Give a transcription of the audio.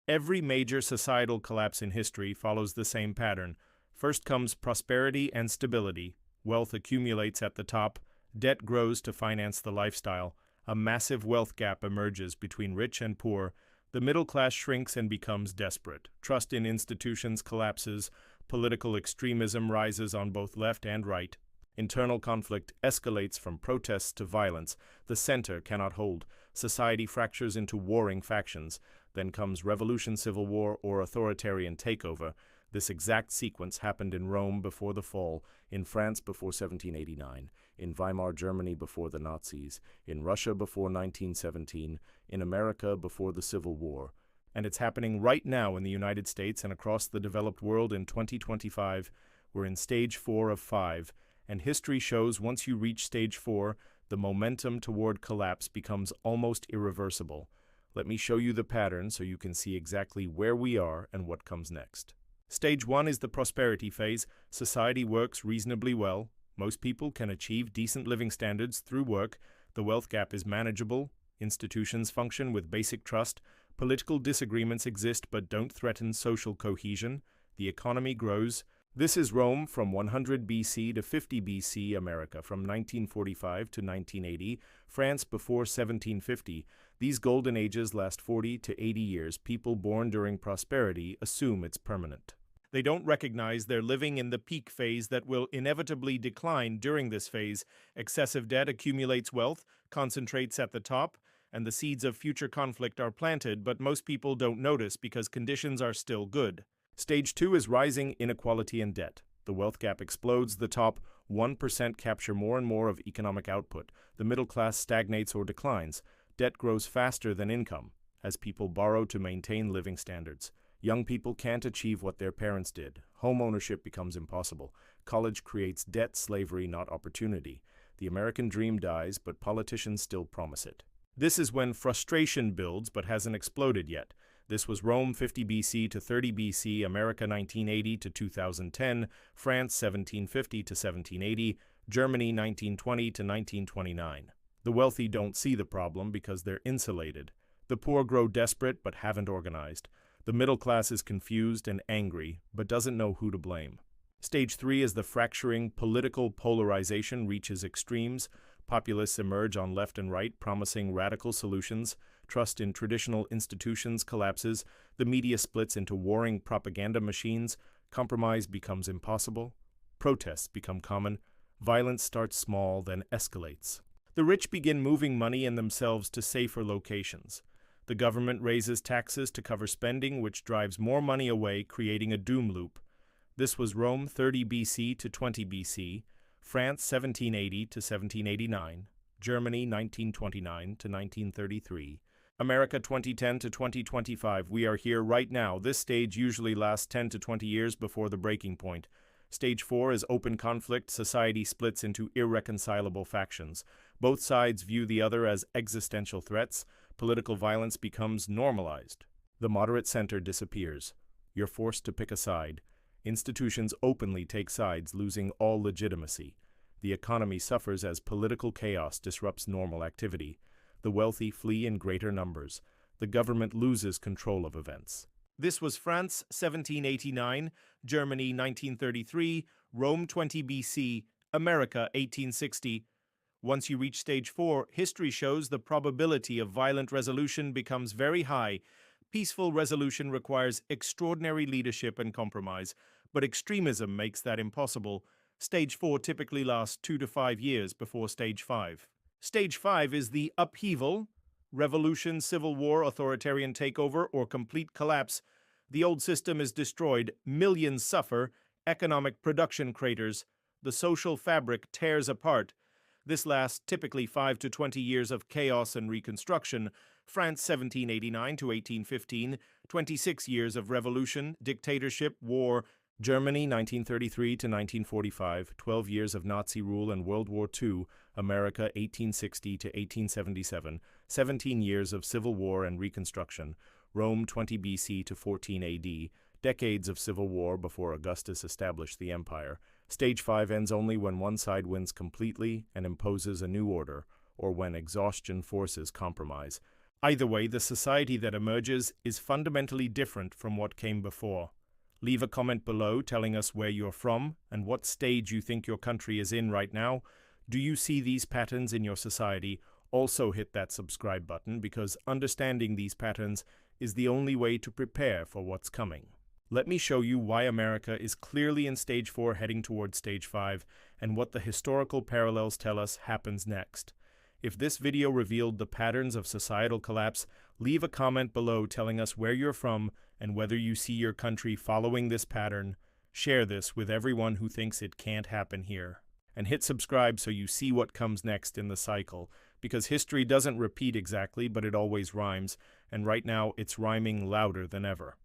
Every major societal collapse in history follows the same pattern. First comes prosperity and stability. Wealth accumulates at the top, debt grows to finance the lifestyle, a massive wealth gap emerges between rich and poor, the middle class shrinks and becomes desperate, trust in institutions collapses, political extremism rises on both left and right, internal conflict escalates from protests to violence, the center cannot hold, society fractures into warring factions, then comes revolution, civil war, or authoritarian takeover. This exact sequence happened in Rome before the fall, in France before 1789, in Weimar Germany before the Nazis, in Russia before 1917, in America before the Civil War. And it's happening right now in the United States and across the developed world in 2025. We're in stage 4 of 5, and history shows once you reach stage 4, the momentum toward collapse becomes almost irreversible. Let me show you the pattern so you can see exactly where we are and what comes next. Stage 1 is the prosperity phase. Society works reasonably well. Most people can achieve decent living standards through work. The wealth gap is manageable. Institutions function with basic trust. Political disagreements exist but don't threaten social cohesion. The economy grows. This is Rome from 100 BC to 50 BC, America from 1945 to 1980, France before 1750. These golden ages last 40 to 80 years. People born during prosperity assume it's permanent. They don't recognize they're living in the peak phase that will inevitably decline during this phase. Excessive debt accumulates wealth, concentrates at the top, and the seeds of future conflict are planted, but most people don't notice because conditions are still good. Stage 2 is rising inequality and debt. The wealth gap explodes. The top 1% capture more and more of economic output. The middle class stagnates or declines. Debt grows faster than income, as people borrow to maintain living standards. Young people can't achieve what their parents did. Home ownership becomes impossible. College creates debt, slavery, not opportunity. The American dream dies, but politicians still promise it. This is when frustration builds but hasn't exploded yet. This was Rome 50 BC to 30 BC, America 1980 to 2010, France 1750 to 1780, Germany 1920 to 1929. The wealthy don't see the problem because they're insulated. The poor grow desperate but haven't organized. The middle class is confused and angry but doesn't know who to blame. Stage 3 is the fracturing. Political polarization reaches extremes. Populists emerge on left and right, promising radical solutions. Trust in traditional institutions collapses. The media splits into warring propaganda machines. Compromise becomes impossible. Protests become common. Violence starts small, then escalates. The rich begin moving money and themselves to safer locations. The government raises taxes to cover spending, which drives more money away, creating a doom loop. This was Rome 30 BC to 20 BC, France 1780 to 1789, Germany 1929 to 1933, America 2010 to 2025. We are here right now. This stage usually lasts 10 to 20 years before the breaking point. Stage 4 is open conflict. Society splits into irreconcilable factions. Both sides view the other as existential threats. Political violence becomes normalized. The moderate center disappears. You're forced to pick a side. Institutions openly take sides, losing all legitimacy. The economy suffers as political chaos disrupts normal activity. The wealthy flee in greater numbers. The government loses control of events. This was France 1789, Germany 1933, Rome 20 BC, America 1860. Once you reach stage 4, history shows the probability of violent resolution becomes very high. Peaceful resolution requires extraordinary leadership and compromise, but extremism makes that impossible. Stage 4 typically lasts 2 to 5 years before stage 5. Stage 5 is the upheaval. Revolution, civil war, authoritarian takeover, or complete collapse. The old system is destroyed, millions suffer, economic production craters, the social fabric tears apart. This lasts typically 5 to 20 years of chaos and reconstruction. France 1789 to 1815, 26 years of revolution, dictatorship, war. Germany 1933 to 1945, 12 years of Nazi rule and World War II. America 1860 to 1877, 17 years of civil war and reconstruction. Rome 20 BC to 14 AD, decades of civil war before Augustus established the empire. Stage 5 ends only when one side wins completely and imposes a new order, or when exhaustion forces compromise. Either way, the society that emerges is fundamentally different from what came before. Leave a comment below telling us where you're from and what stage you think your country is in right now. Do you see these patterns in your society? Also hit that subscribe button, because understanding these patterns is the only way to prepare for what's coming. Let me show you why America is clearly in stage 4 heading towards stage 5 and what the historical parallels tell us happens next. If this video revealed the patterns of societal collapse, leave a comment below telling us where you're from and whether you see your country following this pattern. Share this with everyone who thinks it can't happen here. And hit subscribe so you see what comes next in the cycle, because history doesn't repeat exactly, but it always rhymes, and right now it's rhyming louder than ever.